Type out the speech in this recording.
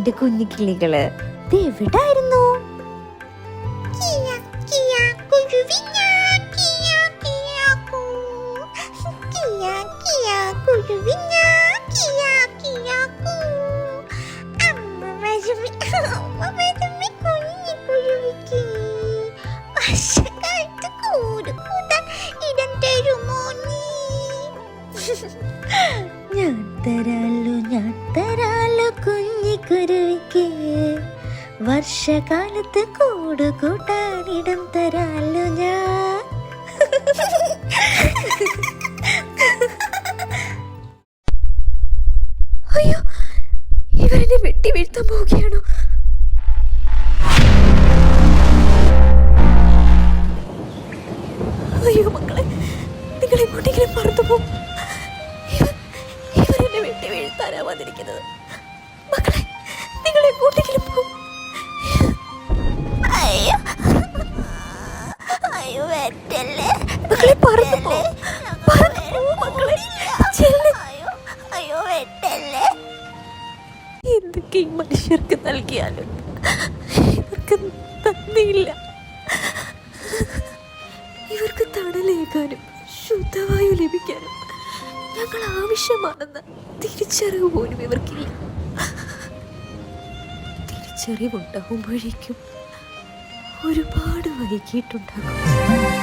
എന്റെ കുഞ്ഞു കിളികള് എവിടായിരുന്നു? ഞാൻ തരാലോ കുഞ്ഞിക്കുരുവിക്ക്, വർഷകാലത്ത് കൂട് കൂട്ടാനിടം തരാലോ ഞാൻ. അയ്യോ, ഇവരെന്നെ വെട്ടി വീഴ്ത്താൻ പോവുകയാണോ? അയ്യോ മക്കളെ, നിങ്ങൾ എങ്ങോട്ടെങ്കിലും പറന്നു പോകും. ഇവരെന്നെ വെട്ടി വീഴ്ത്താനാ വന്നിരിക്കുന്നത്. മക്കളെ, നിങ്ങൾ എങ്ങോട്ടെങ്കിലും പോകും. അയ്യോ അയ്യോ വെട്ടല്ലേ മക്കളെ, പറന്നു പോ മക്കളെ. അയ്യോ വെട്ടല്ലേ. എന്തൊക്കെ ഈ മനുഷ്യർക്ക് നൽകിയാലും ഇവർക്ക് നന്ദിയില്ല. ഇവർക്ക് തണലേകാനും ശുദ്ധവായു ലഭിക്കാനും ഞങ്ങൾ ആവശ്യമാണെന്ന തിരിച്ചറിവ് പോലും ഇവർക്കില്ല. തിരിച്ചറിവുണ്ടാകുമ്പോഴേക്കും ഒരുപാട് വൈകിട്ടുണ്ടാകും.